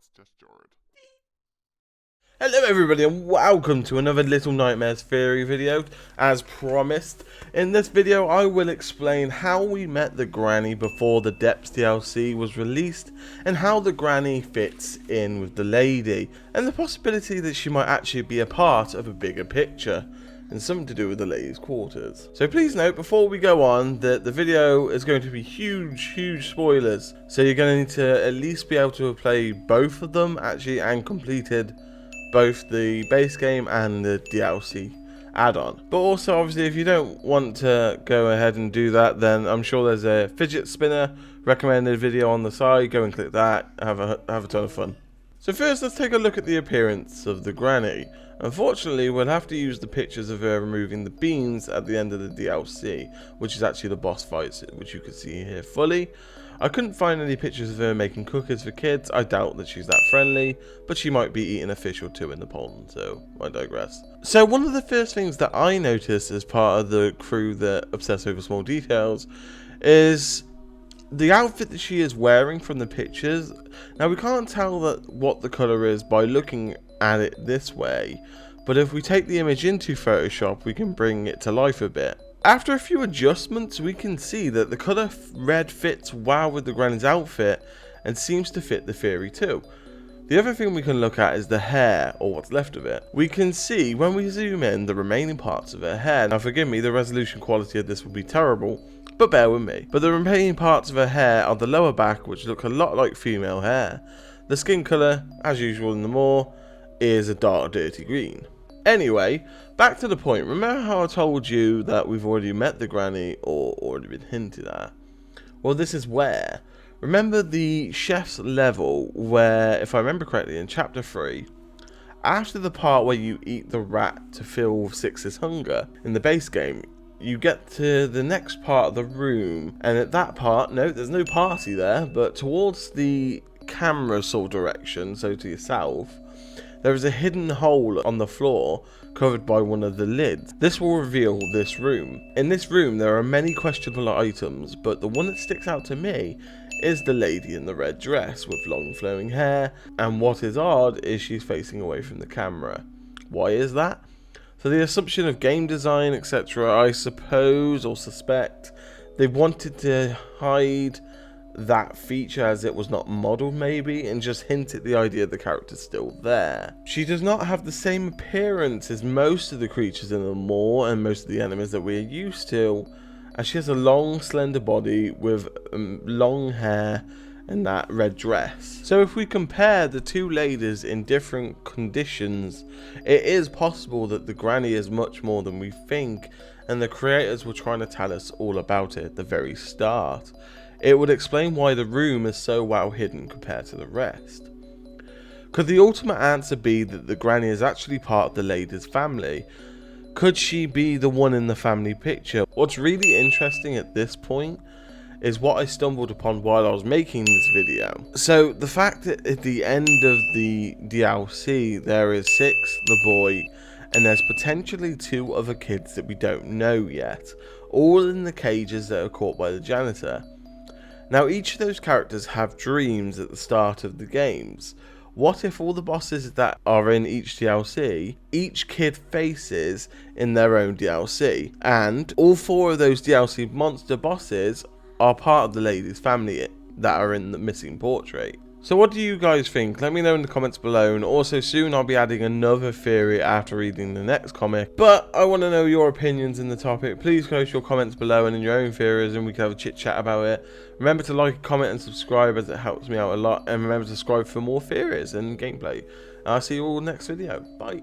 ItsJustJord. Hello everybody and welcome to another Little Nightmares Theory video. As promised, in this video I will explain how we met the granny before the Depths DLC was released and how the granny fits in with the lady and the possibility that she might actually be a part of a bigger picture and something to do with the lady's quarters. So please note before we go on that the video is going to be huge spoilers, so you're going to need to at least be able to play both of them actually and completed both the base game and the DLC add-on. But also obviously if you don't want to go ahead and do that, then I'm sure there's a fidget spinner recommended video on the side. Go and click that, have a ton of fun. So first let's take a look at the appearance of the granny. Unfortunately we'll have to use the pictures of her removing the beans at the end of the DLC, which is actually the boss fights, which you can see here fully. I couldn't find any pictures of her making cookies for kids. I doubt that she's that friendly, but she might be eating a fish or two in the pond, so I digress. So one of the first things that I noticed as part of the crew that obsess over small details is the outfit that she is wearing from the pictures. Now we can't tell what the colour is by looking at it this way, but if we take the image into Photoshop we can bring it to life a bit. After a few adjustments we can see that the colour red fits well with the granny's outfit and seems to fit the theory too. The other thing we can look at is the hair, or what's left of it. We can see when we zoom in the remaining parts of her hair. Now forgive me, the resolution quality of this will be terrible, but bear with me. But the remaining parts of her hair are the lower back, which look a lot like female hair. The skin colour, as usual in the Moor, is a dark dirty green. Anyway, back to the point. Remember how I told you that we've already met the granny, or already been hinted at? Well, this is where. Remember the chef's level where, if I remember correctly, in chapter 3, after the part where you eat the rat to fill Six's hunger in the base game, you get to the next part of the room, and at that part, no, there's no party there, but towards the camera sort of direction, so to yourself, there is a hidden hole on the floor covered by one of the lids. This will reveal this room. In this room there are many questionable items, but the one that sticks out to me is the lady in the red dress with long flowing hair, and what is odd is she's facing away from the camera. Why is that? So the assumption of game design, etc., I suppose or suspect they wanted to hide that feature as it was not modelled maybe, and just hint at the idea the character's still there. She does not have the same appearance as most of the creatures in the Moor and most of the enemies that we're used to, as she has a long slender body with long hair and that red dress. So if we compare the two ladies in different conditions, it is possible that the granny is much more than we think, and the creators were trying to tell us all about it at the very start. It would explain why the room is so well hidden compared to the rest. Could the ultimate answer be that the granny is actually part of the lady's family? Could she be the one in the family picture? What's really interesting at this point is what I stumbled upon while I was making this video. So the fact that at the end of the DLC there is Six, the boy, and there's potentially 2 other kids that we don't know yet, all in the cages that are caught by the janitor. Now each of those characters have dreams at the start of the games. What if all the bosses that are in each DLC, each kid faces in their own DLC, and all 4 of those DLC monster bosses are part of the lady's family that are in the missing portrait? So what do you guys think? Let me know in the comments below, and also soon I'll be adding another theory after reading the next comic. But I want to know your opinions in the topic. Please post your comments below and in your own theories, and we can have a chit chat about it. Remember to like, comment and subscribe as it helps me out a lot, and remember to subscribe for more theories and gameplay. I'll see you all next video. Bye.